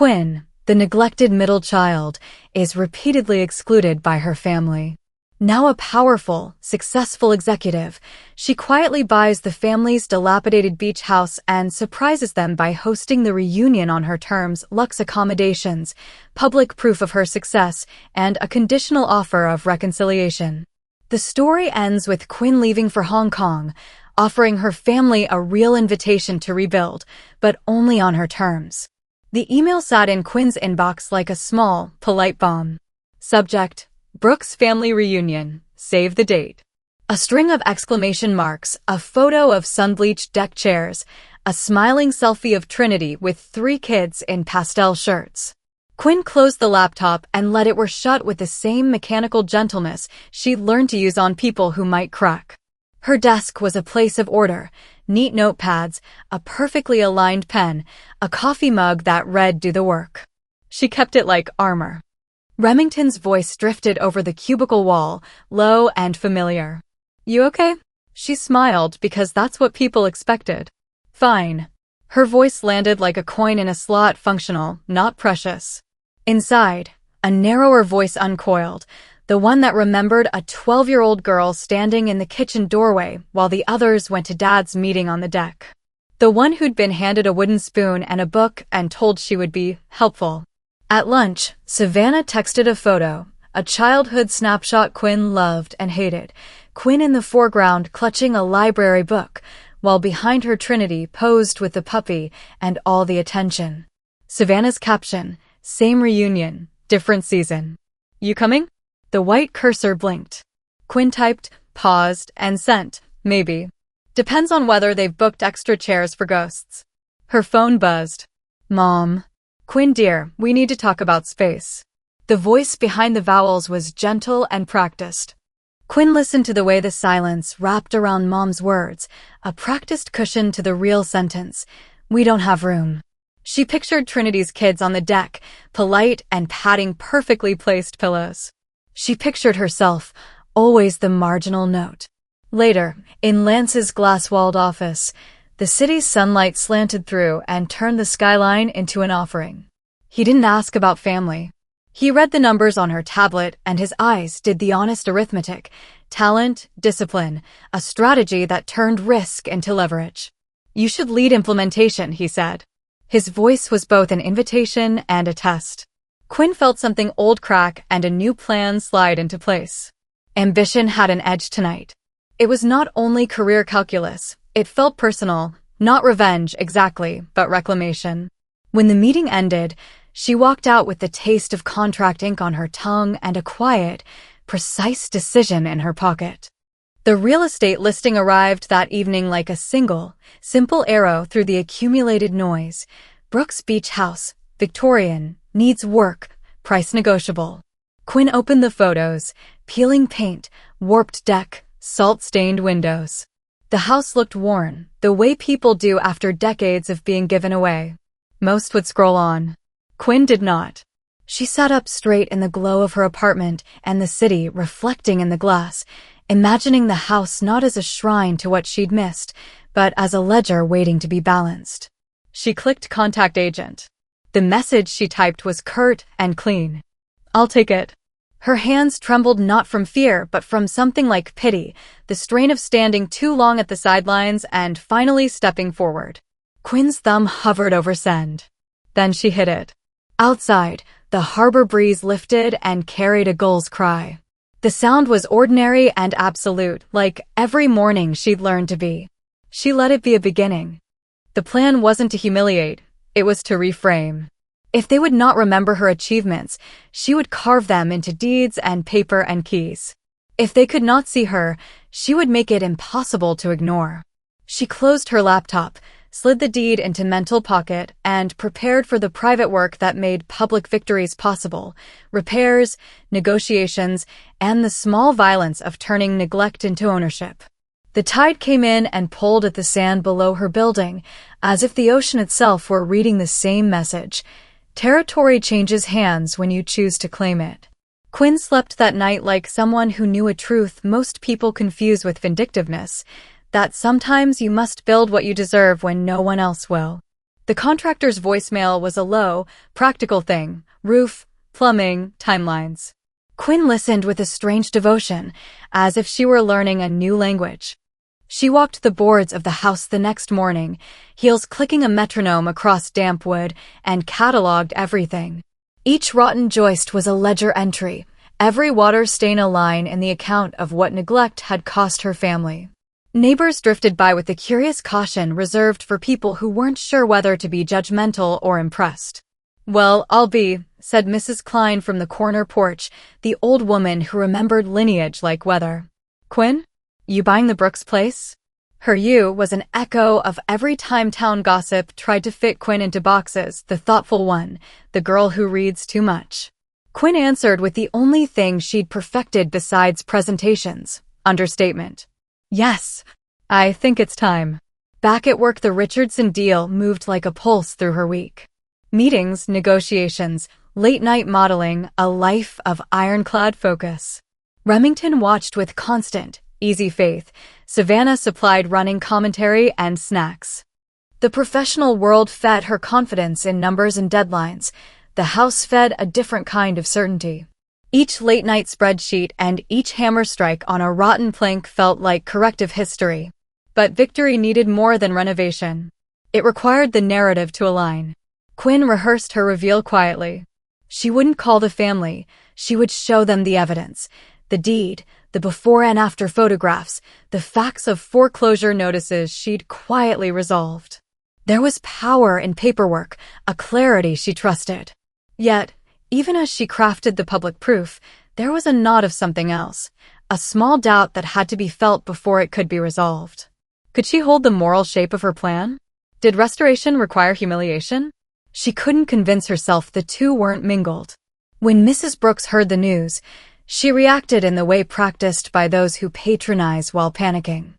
Quinn, the neglected middle child, is repeatedly excluded by her family. Now a powerful, successful executive, she quietly buys the family's dilapidated beach house and surprises them by hosting the reunion on her terms, luxe accommodations, public proof of her success, and a conditional offer of reconciliation. The story ends with Quinn leaving for Hong Kong, offering her family a real invitation to rebuild, but only on her terms. The email sat in Quinn's inbox like a small, polite bomb. Subject: Brooks family reunion. Save the date. A string of exclamation marks, a photo of sun-bleached deck chairs, a smiling selfie of Trinity with 3 kids in pastel shirts. Quinn closed the laptop and let it shut with the same mechanical gentleness she'd learned to use on people who might crack. Her desk was a place of order, neat notepads, a perfectly aligned pen, a coffee mug that read "Do the work." She kept it like armor. Remington's voice drifted over the cubicle wall, low and familiar. "You okay?" She smiled because that's what people expected. "Fine." Her voice landed like a coin in a slot, functional, not precious. Inside, a narrower voice uncoiled, the one that remembered a 12-year-old girl standing in the kitchen doorway while the others went to Dad's meeting on the deck. The one who'd been handed a wooden spoon and a book and told she would be helpful. At lunch, Savannah texted a photo, a childhood snapshot Quinn loved and hated, Quinn in the foreground clutching a library book, while behind her Trinity posed with the puppy and all the attention. Savannah's caption: "Same reunion, different season. You coming?" The white cursor blinked. Quinn typed, paused, and sent, "Maybe. Depends on whether they've booked extra chairs for ghosts." Her phone buzzed. "Mom." "Quinn dear, we need to talk about space." The voice behind the vowels was gentle and practiced. Quinn listened to the way the silence wrapped around Mom's words, a practiced cushion to the real sentence: "We don't have room." She pictured Trinity's kids on the deck, polite and patting perfectly placed pillows. She pictured herself, always the marginal note. Later, in Lance's glass-walled office, the city's sunlight slanted through and turned the skyline into an offering. He didn't ask about family. He read the numbers on her tablet, and his eyes did the honest arithmetic: talent, discipline, a strategy that turned risk into leverage. "You should lead implementation," he said. His voice was both an invitation and a test. Quinn felt something old crack and a new plan slide into place. Ambition had an edge tonight. It was not only career calculus, it felt personal, not revenge exactly, but reclamation. When the meeting ended, she walked out with the taste of contract ink on her tongue and a quiet, precise decision in her pocket. The real estate listing arrived that evening like a simple arrow through the accumulated noise. Brooks Beach House, Victorian, needs work, price negotiable. Quinn opened the photos: peeling paint, warped deck, salt-stained windows. The house looked worn, the way people do after decades of being given away. Most would scroll on. Quinn did not. She sat up straight in the glow of her apartment and the city reflecting in the glass, imagining the house not as a shrine to what she'd missed, but as a ledger waiting to be balanced. She clicked contact agent. The message she typed was curt and clean. "I'll take it." Her hands trembled not from fear but from something like pity, the strain of standing too long at the sidelines and finally stepping forward. Quinn's thumb hovered over send. Then she hit it. Outside, the harbor breeze lifted and carried a gull's cry. The sound was ordinary and absolute, like every morning she'd learned to be. She let it be a beginning. The plan wasn't to humiliate, it was to reframe. If they would not remember her achievements, she would carve them into deeds and paper and keys. If they could not see her, she would make it impossible to ignore. She closed her laptop, slid the deed into mental pocket, and prepared for the private work that made public victories possible: repairs, negotiations, and the small violence of turning neglect into ownership. The tide came in and pulled at the sand below her building, as if the ocean itself were reading the same message: territory changes hands when you choose to claim it. Quinn slept that night like someone who knew a truth most people confuse with vindictiveness, that sometimes you must build what you deserve when no one else will. The contractor's voicemail was a low, practical thing: roof, plumbing, timelines. Quinn listened with a strange devotion, as if she were learning a new language. She walked the boards of the house the next morning, heels clicking a metronome across damp wood, and cataloged everything. Each rotten joist was a ledger entry, every water stain a line in the account of what neglect had cost her family. Neighbors drifted by with the curious caution reserved for people who weren't sure whether to be judgmental or impressed. "Well, I'll be," said Mrs. Klein from the corner porch, the old woman who remembered lineage like weather. "Quinn? You buying the Brooks place?" Her "you" was an echo of every time town gossip tried to fit Quinn into boxes: the thoughtful one, the girl who reads too much. Quinn answered with the only thing she'd perfected besides presentations: understatement. "Yes, I think it's time." Back at work, the Richardson deal moved like a pulse through her week. Meetings, negotiations, late-night modeling, a life of ironclad focus. Remington watched with constant, easy faith. Savannah supplied running commentary and snacks. The professional world fed her confidence in numbers and deadlines. The house fed a different kind of certainty. Each late-night spreadsheet and each hammer strike on a rotten plank felt like corrective history. But victory needed more than renovation. It required the narrative to align. Quinn rehearsed her reveal quietly. She wouldn't call the family. She would show them the evidence: the deed, the before and after photographs, the facts of foreclosure notices she'd quietly resolved. There was power in paperwork, a clarity she trusted. Yet, even as she crafted the public proof, there was a knot of something else, a small doubt that had to be felt before it could be resolved. Could she hold the moral shape of her plan? Did restoration require humiliation? She couldn't convince herself the two weren't mingled. When Mrs. Brooks heard the news, she reacted in the way practiced by those who patronize while panicking.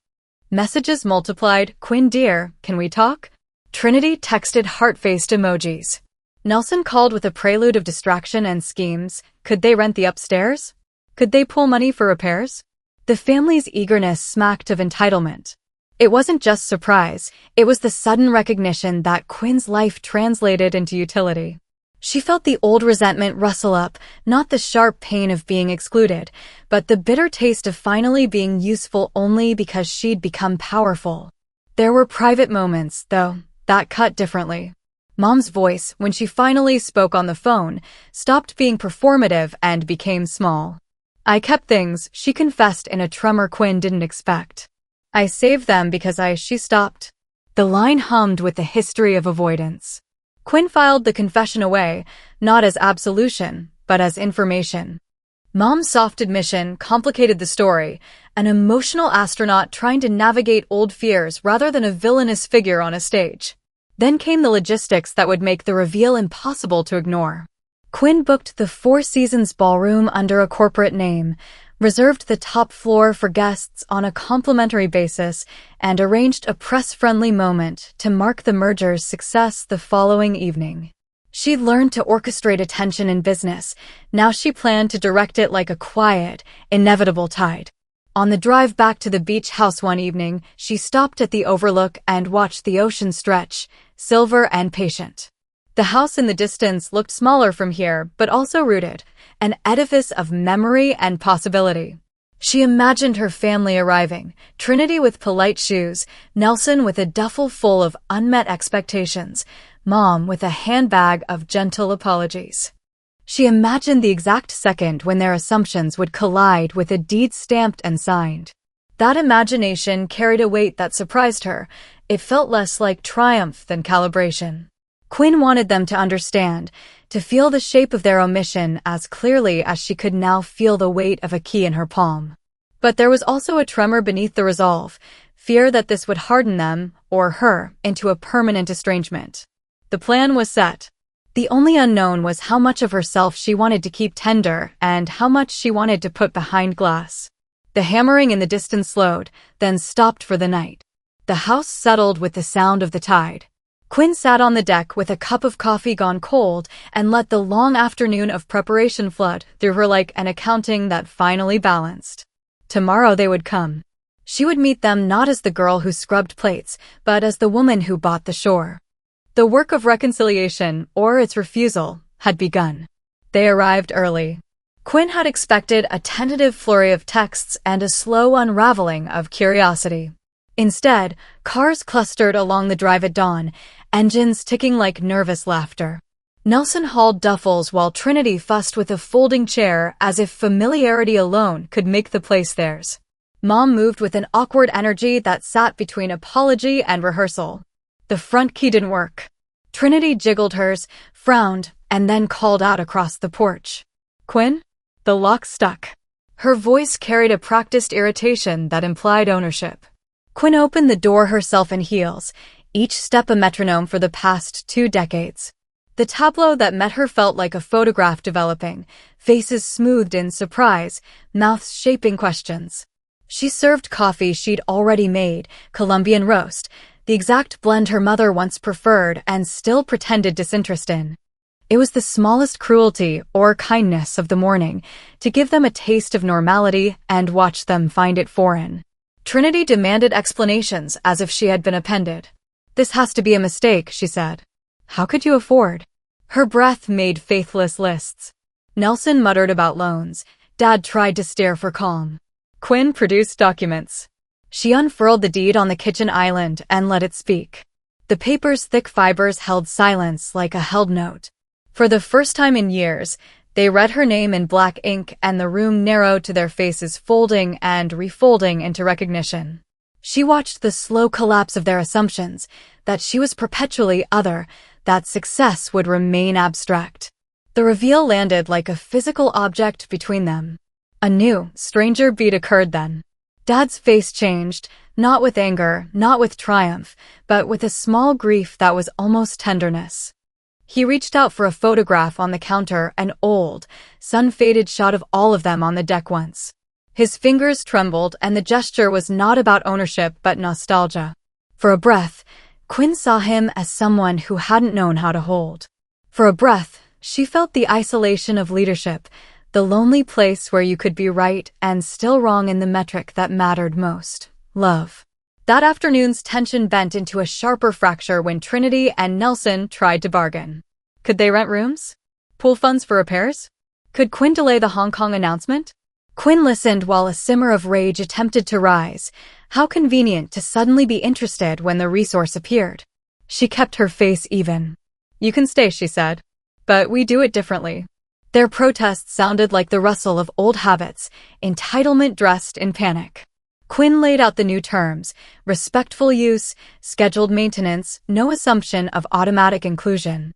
Messages multiplied: "Quinn dear, can we talk?" Trinity texted heart-faced emojis. Nelson called with a prelude of distraction and schemes. Could they rent the upstairs? Could they pool money for repairs? The family's eagerness smacked of entitlement. It wasn't just surprise, it was the sudden recognition that Quinn's life translated into utility. She felt the old resentment rustle up, not the sharp pain of being excluded, but the bitter taste of finally being useful only because she'd become powerful. There were private moments, though, that cut differently. Mom's voice, when she finally spoke on the phone, stopped being performative and became small. "I kept things," she confessed in a tremor Quinn didn't expect. "I saved them because she stopped." The line hummed with the history of avoidance. Quinn filed the confession away, not as absolution, but as information. Mom's soft admission complicated the story, an emotional astronaut trying to navigate old fears rather than a villainous figure on a stage. Then came the logistics that would make the reveal impossible to ignore. Quinn booked the Four Seasons ballroom under a corporate name, reserved the top floor for guests on a complimentary basis, and arranged a press-friendly moment to mark the merger's success the following evening. She'd learned to orchestrate attention in business. Now she planned to direct it like a quiet, inevitable tide. On the drive back to the beach house one evening, she stopped at the overlook and watched the ocean stretch, silver and patient. The house in the distance looked smaller from here, but also rooted, an edifice of memory and possibility. She imagined her family arriving, Trinity with polite shoes, Nelson with a duffel full of unmet expectations, Mom with a handbag of gentle apologies. She imagined the exact second when their assumptions would collide with a deed stamped and signed. That imagination carried a weight that surprised her. It felt less like triumph than calibration. Quinn wanted them to understand, to feel the shape of their omission as clearly as she could now feel the weight of a key in her palm. But there was also a tremor beneath the resolve, fear that this would harden them, or her, into a permanent estrangement. The plan was set. The only unknown was how much of herself she wanted to keep tender and how much she wanted to put behind glass. The hammering in the distance slowed, then stopped for the night. The house settled with the sound of the tide. Quinn sat on the deck with a cup of coffee gone cold and let the long afternoon of preparation flood through her like an accounting that finally balanced. Tomorrow they would come. She would meet them not as the girl who scrubbed plates, but as the woman who bought the shore. The work of reconciliation, or its refusal, had begun. They arrived early. Quinn had expected a tentative flurry of texts and a slow unraveling of curiosity. Instead, cars clustered along the drive at dawn, engines ticking like nervous laughter. Nelson hauled duffels while Trinity fussed with a folding chair as if familiarity alone could make the place theirs. Mom moved with an awkward energy that sat between apology and rehearsal. The front key didn't work. Trinity jiggled hers, frowned, and then called out across the porch. "Quinn?" The lock stuck. Her voice carried a practiced irritation that implied ownership. Quinn opened the door herself in heels, each step a metronome for the past 2 decades. The tableau that met her felt like a photograph developing, faces smoothed in surprise, mouths shaping questions. She served coffee she'd already made, Colombian roast, the exact blend her mother once preferred and still pretended disinterest in. It was the smallest cruelty or kindness of the morning, to give them a taste of normality and watch them find it foreign. Trinity demanded explanations as if she had been appended. "This has to be a mistake," she said. "How could you afford?" Her breath made faithless lists. Nelson muttered about loans. Dad tried to steer for calm. Quinn produced documents. She unfurled the deed on the kitchen island and let it speak. The paper's thick fibers held silence like a held note. For the first time in years, they read her name in black ink and the room narrowed to their faces folding and refolding into recognition. She watched the slow collapse of their assumptions, that she was perpetually other, that success would remain abstract. The reveal landed like a physical object between them. A new, stranger beat occurred then. Dad's face changed, not with anger, not with triumph, but with a small grief that was almost tenderness. He reached out for a photograph on the counter, an old, sun-faded shot of all of them on the deck once. His fingers trembled, and the gesture was not about ownership but nostalgia. For a breath, Quinn saw him as someone who hadn't known how to hold. For a breath, she felt the isolation of leadership, the lonely place where you could be right and still wrong in the metric that mattered most: love. That afternoon's tension bent into a sharper fracture when Trinity and Nelson tried to bargain. Could they rent rooms? Pool funds for repairs? Could Quinn delay the Hong Kong announcement? Quinn listened while a simmer of rage attempted to rise. How convenient to suddenly be interested when the resource appeared. She kept her face even. "You can stay," she said. "But we do it differently." Their protests sounded like the rustle of old habits, entitlement dressed in panic. Quinn laid out the new terms: respectful use, scheduled maintenance, no assumption of automatic inclusion.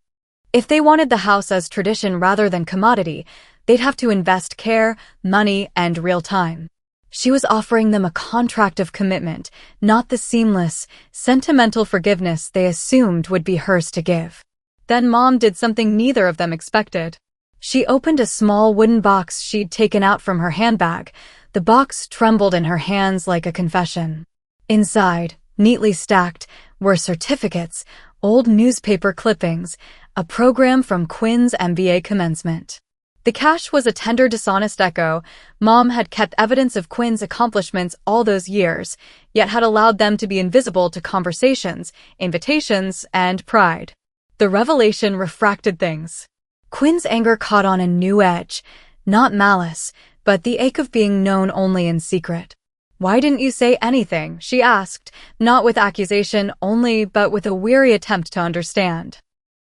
If they wanted the house as tradition rather than commodity, they'd have to invest care, money, and real time. She was offering them a contract of commitment, not the seamless, sentimental forgiveness they assumed would be hers to give. Then Mom did something neither of them expected. She opened a small wooden box she'd taken out from her handbag. The box trembled in her hands like a confession. Inside, neatly stacked, were certificates, old newspaper clippings, a program from Quinn's MBA commencement. The cash was a tender, dishonest echo. Mom had kept evidence of Quinn's accomplishments all those years, yet had allowed them to be invisible to conversations, invitations, and pride. The revelation refracted things. Quinn's anger caught on a new edge, not malice, but the ache of being known only in secret. "Why didn't you say anything?" she asked, not with accusation only, but with a weary attempt to understand.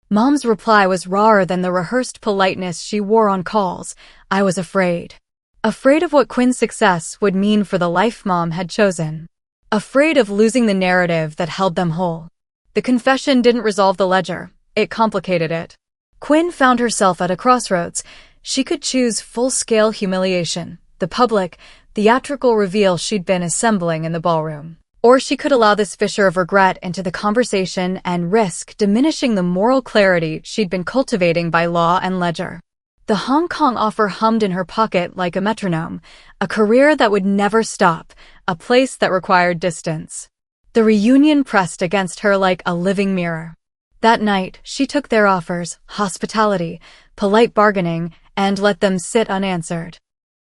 Mom's reply was rawer than the rehearsed politeness she wore on calls. "I was afraid." Afraid of what Quinn's success would mean for the life Mom had chosen. Afraid of losing the narrative that held them whole. The confession didn't resolve the ledger. It complicated it. Quinn found herself at a crossroads. She could choose full-scale humiliation, the public, theatrical reveal she'd been assembling in the ballroom. Or she could allow this fissure of regret into the conversation and risk diminishing the moral clarity she'd been cultivating by law and ledger. The Hong Kong offer hummed in her pocket like a metronome, a career that would never stop, a place that required distance. The reunion pressed against her like a living mirror. That night, she took their offers, hospitality, polite bargaining, and let them sit unanswered.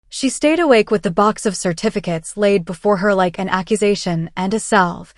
She stayed awake with the box of certificates laid before her like an accusation and a salve,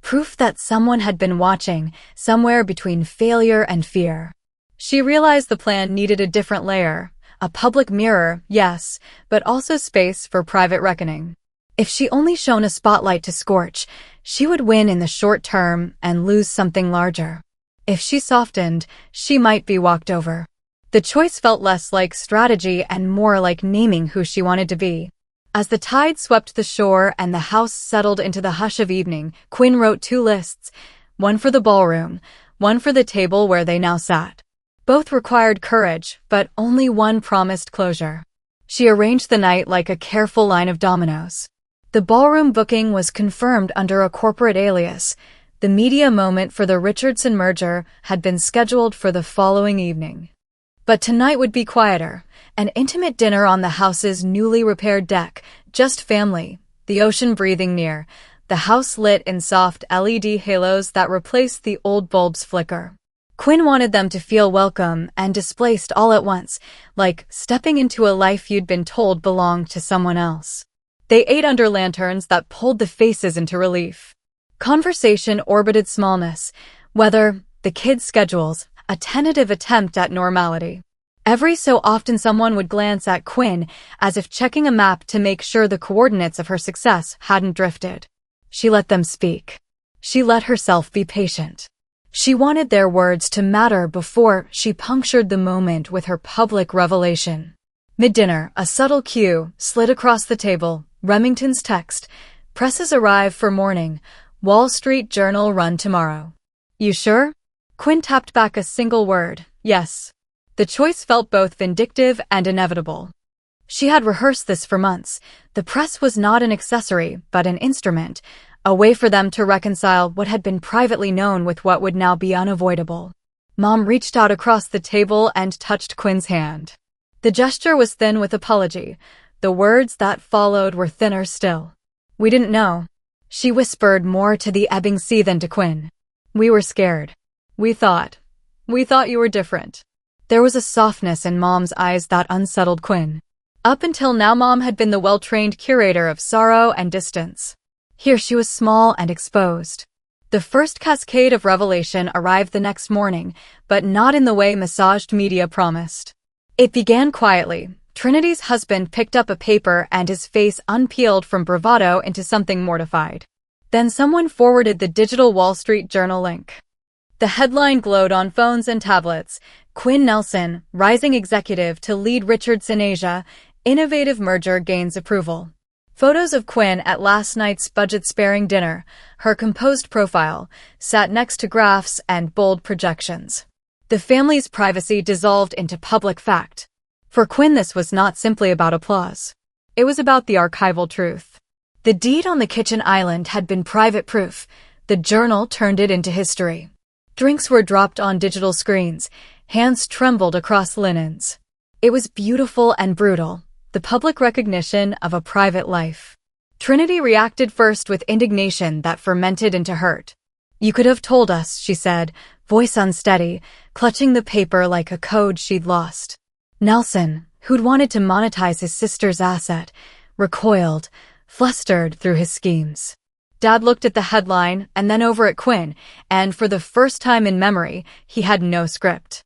proof that someone had been watching, somewhere between failure and fear. She realized the plan needed a different layer. A public mirror, yes, but also space for private reckoning. If she only shone a spotlight to scorch, she would win in the short term and lose something larger. If she softened, she might be walked over. The choice felt less like strategy and more like naming who she wanted to be. As the tide swept the shore and the house settled into the hush of evening, Quinn wrote 2 lists, one for the ballroom, one for the table where they now sat. Both required courage, but only one promised closure. She arranged the night like a careful line of dominoes. The ballroom booking was confirmed under a corporate alias. The media moment for the Richardson merger had been scheduled for the following evening. But tonight would be quieter, an intimate dinner on the house's newly repaired deck, just family, the ocean breathing near, the house lit in soft LED halos that replaced the old bulb's flicker. Quinn wanted them to feel welcome and displaced all at once, like stepping into a life you'd been told belonged to someone else. They ate under lanterns that pulled the faces into relief. Conversation orbited smallness, weather, the kids' schedules, a tentative attempt at normality. Every so often someone would glance at Quinn as if checking a map to make sure the coordinates of her success hadn't drifted. She let them speak. She let herself be patient. She wanted their words to matter before she punctured the moment with her public revelation. Mid-dinner, a subtle cue slid across the table. Remington's text, "Presses arrive for morning. Wall Street Journal run tomorrow." "You sure?" Quinn tapped back a single word, "Yes." The choice felt both vindictive and inevitable. She had rehearsed this for months. The press was not an accessory, but an instrument, a way for them to reconcile what had been privately known with what would now be unavoidable. Mom reached out across the table and touched Quinn's hand. The gesture was thin with apology. The words that followed were thinner still. "We didn't know." She whispered more to the ebbing sea than to Quinn. "We were scared. We thought you were different." There was a softness in Mom's eyes that unsettled Quinn. Up until now, Mom had been the well-trained curator of sorrow and distance. Here she was small and exposed. The first cascade of revelation arrived the next morning, but not in the way massaged media promised. It began quietly. Trinity's husband picked up a paper and his face unpeeled from bravado into something mortified. Then someone forwarded the digital Wall Street Journal link. The headline glowed on phones and tablets. Quinn Nelson, rising executive to lead Richardson Asia, innovative merger gains approval. Photos of Quinn at last night's budget-sparing dinner, her composed profile, sat next to graphs and bold projections. The family's privacy dissolved into public fact. For Quinn, this was not simply about applause. It was about the archival truth. The deed on the kitchen island had been private proof. The journal turned it into history. Drinks were dropped on digital screens. Hands trembled across linens. It was beautiful and brutal, the public recognition of a private life. Trinity reacted first with indignation that fermented into hurt. "You could have told us," she said, voice unsteady, clutching the paper like a code she'd lost. Nelson, who'd wanted to monetize his sister's asset, recoiled, flustered through his schemes. Dad looked at the headline and then over at Quinn, and for the first time in memory, he had no script.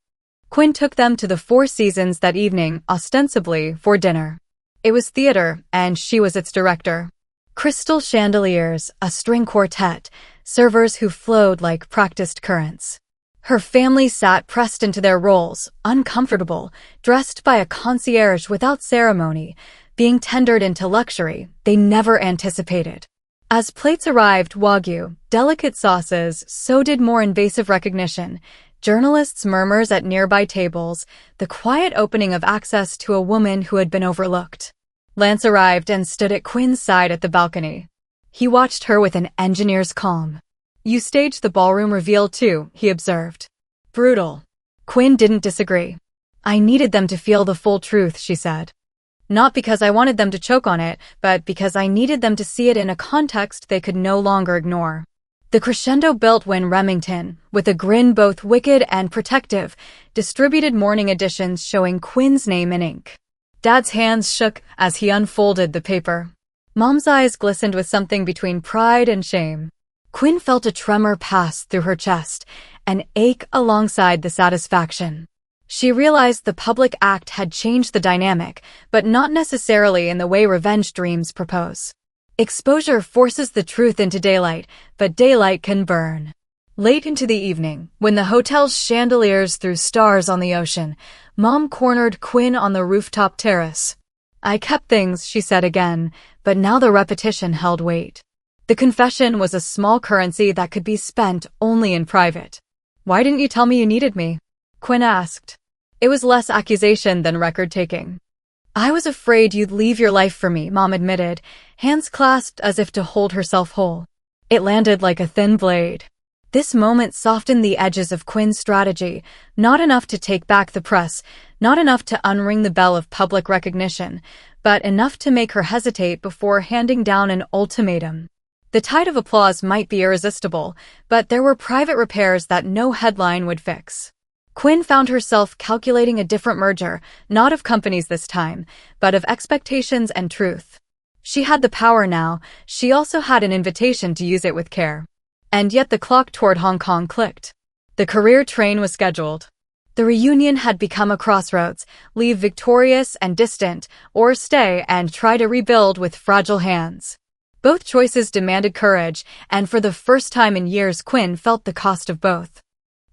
Quinn took them to the Four Seasons that evening, ostensibly for dinner. It was theater, and she was its director. Crystal chandeliers, a string quartet, servers who flowed like practiced currents. Her family sat pressed into their roles, uncomfortable, dressed by a concierge without ceremony, being tendered into luxury they never anticipated. As plates arrived, wagyu, delicate sauces, so did more invasive recognition, journalists' murmurs at nearby tables, the quiet opening of access to a woman who had been overlooked. Lance arrived and stood at Quinn's side at the balcony. He watched her with an engineer's calm. "You staged the ballroom reveal too," he observed. "Brutal." Quinn didn't disagree. "I needed them to feel the full truth," she said. "Not because I wanted them to choke on it, but because I needed them to see it in a context they could no longer ignore." The crescendo built when Remington, with a grin both wicked and protective, distributed morning editions showing Quinn's name in ink. Dad's hands shook as he unfolded the paper. Mom's eyes glistened with something between pride and shame. Quinn felt a tremor pass through her chest, an ache alongside the satisfaction. She realized the public act had changed the dynamic, but not necessarily in the way revenge dreams propose. Exposure forces the truth into daylight, but daylight can burn. Late into the evening, when the hotel's chandeliers threw stars on the ocean, Mom cornered Quinn on the rooftop terrace. "I kept things," she said again, but now the repetition held weight. The confession was a small currency that could be spent only in private. "Why didn't you tell me you needed me?" Quinn asked. It was less accusation than record-taking. "I was afraid you'd leave your life for me," Mom admitted, hands clasped as if to hold herself whole. It landed like a thin blade. This moment softened the edges of Quinn's strategy, not enough to take back the press, not enough to unring the bell of public recognition, but enough to make her hesitate before handing down an ultimatum. The tide of applause might be irresistible, but there were private repairs that no headline would fix. Quinn found herself calculating a different merger, not of companies this time, but of expectations and truth. She had the power now, she also had an invitation to use it with care. And yet the clock toward Hong Kong clicked. The career train was scheduled. The reunion had become a crossroads: leave victorious and distant, or stay and try to rebuild with fragile hands. Both choices demanded courage, and for the first time in years Quinn felt the cost of both.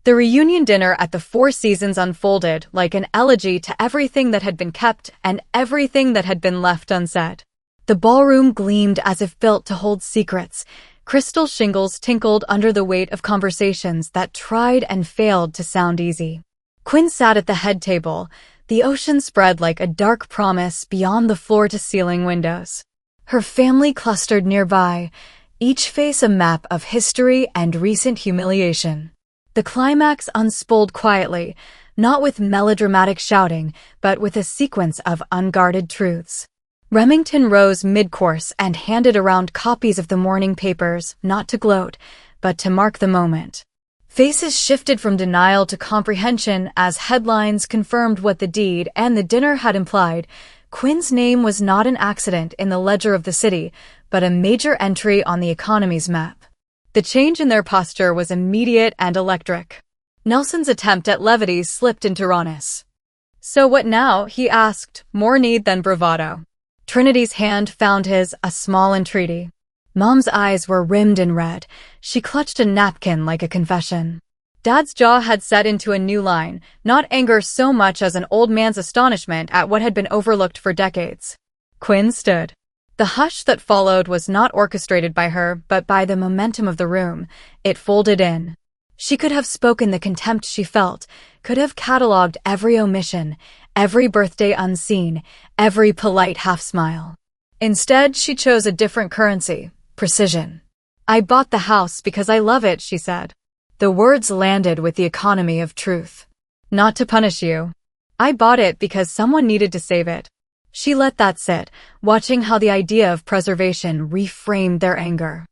The reunion dinner at the Four Seasons unfolded like an elegy to everything that had been kept and everything that had been left unsaid. The ballroom gleamed as if built to hold secrets. Crystal shingles tinkled under the weight of conversations that tried and failed to sound easy. Quinn sat at the head table. The ocean spread like a dark promise beyond the floor-to-ceiling windows. Her family clustered nearby, each face a map of history and recent humiliation. The climax unspooled quietly, not with melodramatic shouting, but with a sequence of unguarded truths. Remington rose mid-course and handed around copies of the morning papers, not to gloat, but to mark the moment. Faces shifted from denial to comprehension as headlines confirmed what the deed and the dinner had implied. Quinn's name was not an accident in the ledger of the city, but a major entry on the economy's map. The change in their posture was immediate and electric. Nelson's attempt at levity slipped into rawness. "So what now?" he asked, more need than bravado. Trinity's hand found his, a small entreaty. Mom's eyes were rimmed in red. She clutched a napkin like a confession. Dad's jaw had set into a new line, not anger so much as an old man's astonishment at what had been overlooked for decades. Quinn stood. The hush that followed was not orchestrated by her, but by the momentum of the room. It folded in. She could have spoken the contempt she felt, could have catalogued every omission, every birthday unseen, every polite half-smile. Instead, she chose a different currency: precision. "I bought the house because I love it," she said. The words landed with the economy of truth. "Not to punish you. I bought it because someone needed to save it." She let that sit, watching how the idea of preservation reframed their anger.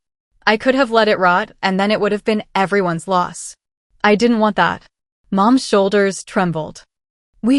"I could have let it rot, and then it would have been everyone's loss. I didn't want that." Mom's shoulders trembled.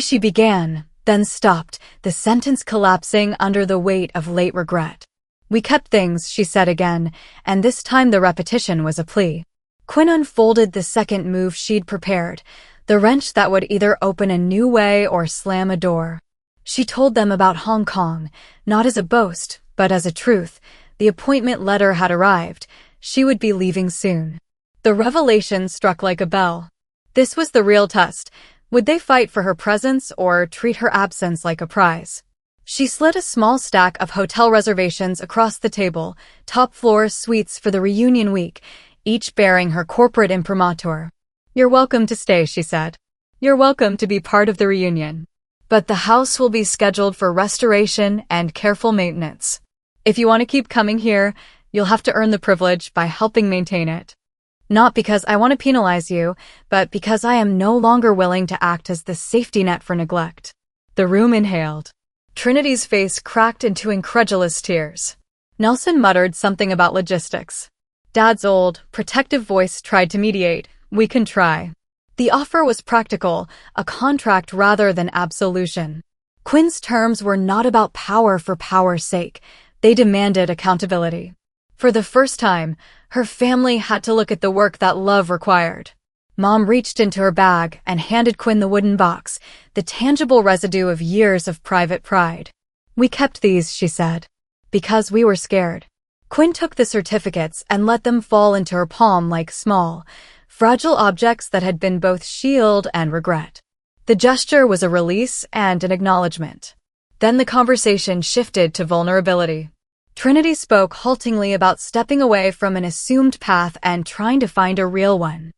She began, then stopped, the sentence collapsing under the weight of late regret. "We kept things," she said again, and this time the repetition was a plea. Quinn unfolded the second move she'd prepared, the wrench that would either open a new way or slam a door. She told them about Hong Kong, not as a boast, but as a truth. The appointment letter had arrived. She would be leaving soon. The revelation struck like a bell. This was the real test. Would they fight for her presence or treat her absence like a prize? She slid a small stack of hotel reservations across the table, top-floor suites for the reunion week, each bearing her corporate imprimatur. "You're welcome to stay," she said. "You're welcome to be part of the reunion. But the house will be scheduled for restoration and careful maintenance. If you want to keep coming here, you'll have to earn the privilege by helping maintain it. Not because I want to penalize you, but because I am no longer willing to act as the safety net for neglect." The room inhaled. Trinity's face cracked into incredulous tears. Nelson muttered something about logistics. Dad's old, protective voice tried to mediate. "We can try." The offer was practical, a contract rather than absolution. Quinn's terms were not about power for power's sake. They demanded accountability. For the first time, her family had to look at the work that love required. Mom reached into her bag and handed Quinn the wooden box, the tangible residue of years of private pride. "We kept these," she said, "because we were scared." Quinn took the certificates and let them fall into her palm like small, fragile objects that had been both shield and regret. The gesture was a release and an acknowledgement. Then the conversation shifted to vulnerability. Trinity spoke haltingly about stepping away from an assumed path and trying to find a real one.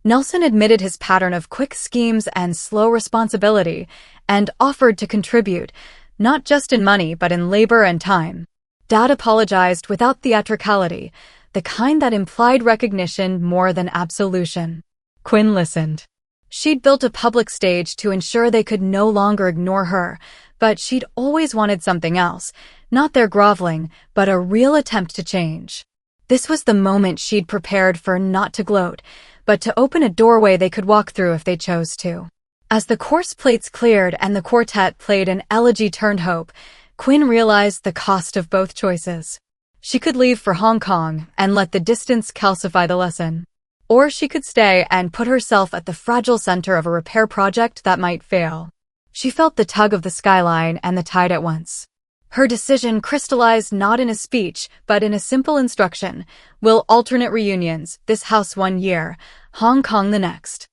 Nelson admitted his pattern of quick schemes and slow responsibility and offered to contribute, not just in money but in labor and time. Dad apologized without theatricality, the kind that implied recognition more than absolution. Quinn listened. She'd built a public stage to ensure they could no longer ignore her, but she'd always wanted something else, not their groveling, but a real attempt to change. This was the moment she'd prepared for, not to gloat, but to open a doorway they could walk through if they chose to. As the course plates cleared and the quartet played an elegy turned hope, Quinn realized the cost of both choices. She could leave for Hong Kong and let the distance calcify the lesson. Or she could stay and put herself at the fragile center of a repair project that might fail. She felt the tug of the skyline and the tide at once. Her decision crystallized not in a speech, but in a simple instruction: we'll alternate reunions, this house 1 year, Hong Kong the next.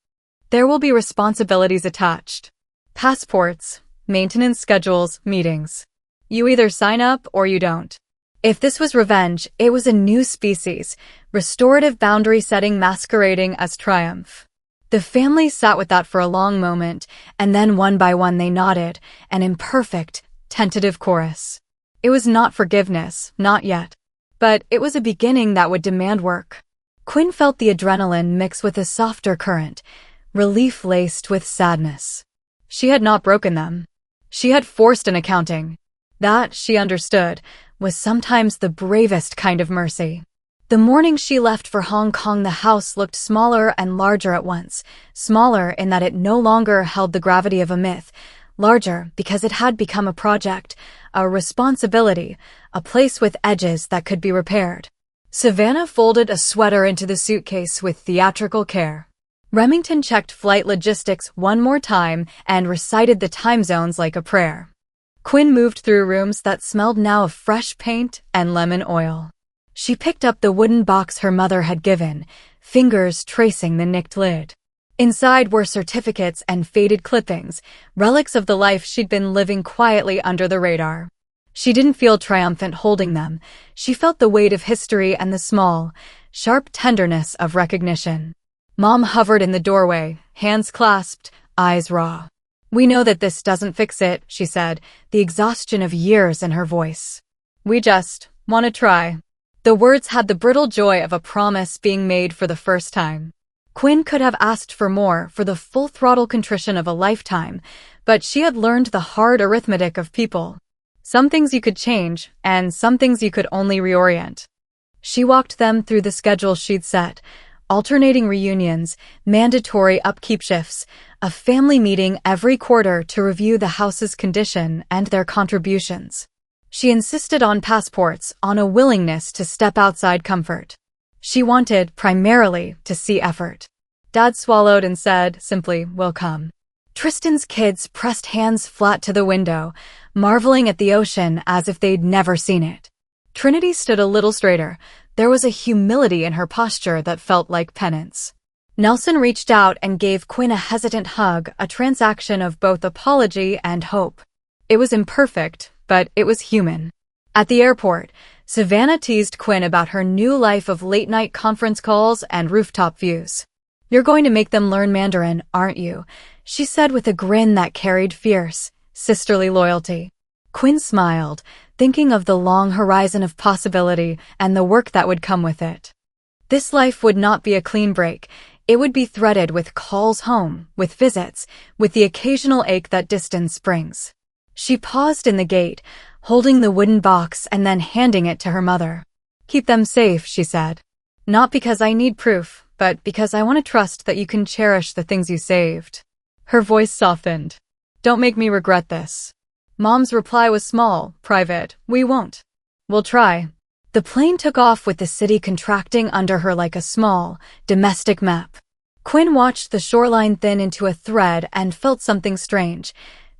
There will be responsibilities attached. Passports, maintenance schedules, meetings. You either sign up or you don't. If this was revenge, it was a new species, restorative boundary setting masquerading as triumph. The family sat with that for a long moment, and then one by one they nodded, an imperfect, tentative chorus. It was not forgiveness, not yet. But it was a beginning that would demand work. Quinn felt the adrenaline mix with a softer current, relief laced with sadness. She had not broken them. She had forced an accounting. That, she understood, was sometimes the bravest kind of mercy. The morning she left for Hong Kong, the house looked smaller and larger at once. Smaller in that it no longer held the gravity of a myth. Larger because it had become a project, a responsibility, a place with edges that could be repaired. Savannah folded a sweater into the suitcase with theatrical care. Remington checked flight logistics one more time and recited the time zones like a prayer. Quinn moved through rooms that smelled now of fresh paint and lemon oil. She picked up the wooden box her mother had given, fingers tracing the nicked lid. Inside were certificates and faded clippings, relics of the life she'd been living quietly under the radar. She didn't feel triumphant holding them. She felt the weight of history and the small, sharp tenderness of recognition. Mom hovered in the doorway, hands clasped, eyes raw. "We know that this doesn't fix it," she said, the exhaustion of years in her voice. "We just want to try." The words had the brittle joy of a promise being made for the first time. Quinn could have asked for more, for the full-throttle contrition of a lifetime, but she had learned the hard arithmetic of people. Some things you could change, and some things you could only reorient. She walked them through the schedule she'd set, alternating reunions, mandatory upkeep shifts, a family meeting every quarter to review the house's condition and their contributions. She insisted on passports, on a willingness to step outside comfort. She wanted, primarily, to see effort. Dad swallowed and said, simply, "We'll come." Tristan's kids pressed hands flat to the window, marveling at the ocean as if they'd never seen it. Trinity stood a little straighter. There was a humility in her posture that felt like penance. Nelson reached out and gave Quinn a hesitant hug, a transaction of both apology and hope. It was imperfect, but it was human. At the airport, Savannah teased Quinn about her new life of late-night conference calls and rooftop views. "You're going to make them learn Mandarin, aren't you?" she said with a grin that carried fierce, sisterly loyalty. Quinn smiled, thinking of the long horizon of possibility and the work that would come with it. This life would not be a clean break. It would be threaded with calls home, with visits, with the occasional ache that distance brings. She paused in the gate, holding the wooden box and then handing it to her mother. "Keep them safe," she said. "Not because I need proof, but because I want to trust that you can cherish the things you saved." Her voice softened. "Don't make me regret this." Mom's reply was small, private. "We won't. We'll try." The plane took off with the city contracting under her like a small, domestic map. Quinn watched the shoreline thin into a thread and felt something strange.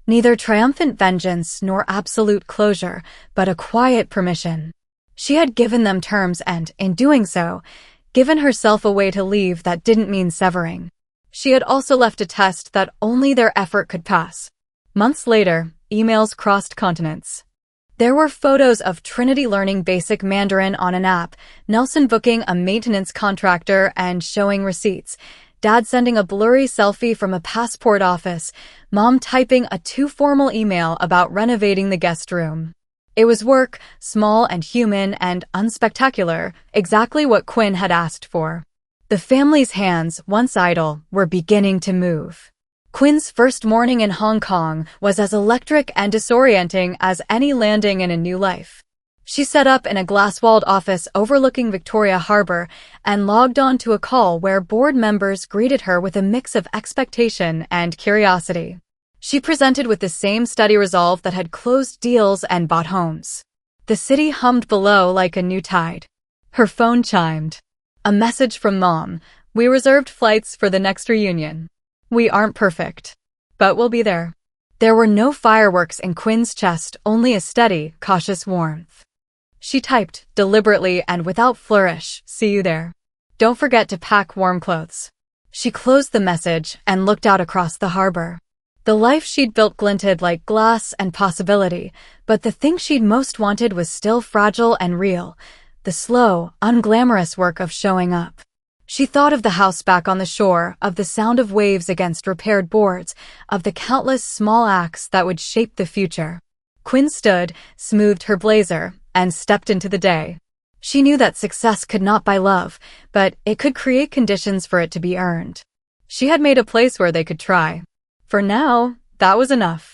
Neither triumphant vengeance nor absolute closure, but a quiet permission. She had given them terms and, in doing so, given herself a way to leave that didn't mean severing. She had also left a test that only their effort could pass. Months later, emails crossed continents. There were photos of Trinity learning basic Mandarin on an app, Nelson booking a maintenance contractor and showing receipts, Dad sending a blurry selfie from a passport office, Mom typing a too formal email about renovating the guest room. It was work, small and human and unspectacular, exactly what Quinn had asked for. The family's hands, once idle, were beginning to move. Quinn's first morning in Hong Kong was as electric and disorienting as any landing in a new life. She set up in a glass-walled office overlooking Victoria Harbour and logged on to a call where board members greeted her with a mix of expectation and curiosity. She presented with the same steady resolve that had closed deals and bought homes. The city hummed below like a new tide. Her phone chimed. A message from Mom. We reserved flights for the next reunion. We aren't perfect, but we'll be there. There were no fireworks in Quinn's chest, only a steady, cautious warmth. She typed, deliberately and without flourish, "See you there. Don't forget to pack warm clothes." She closed the message and looked out across the harbor. The life she'd built glinted like glass and possibility, but the thing she'd most wanted was still fragile and real, the slow, unglamorous work of showing up. She thought of the house back on the shore, of the sound of waves against repaired boards, of the countless small acts that would shape the future. Quinn stood, smoothed her blazer, and stepped into the day. She knew that success could not buy love, but it could create conditions for it to be earned. She had made a place where they could try. For now, that was enough.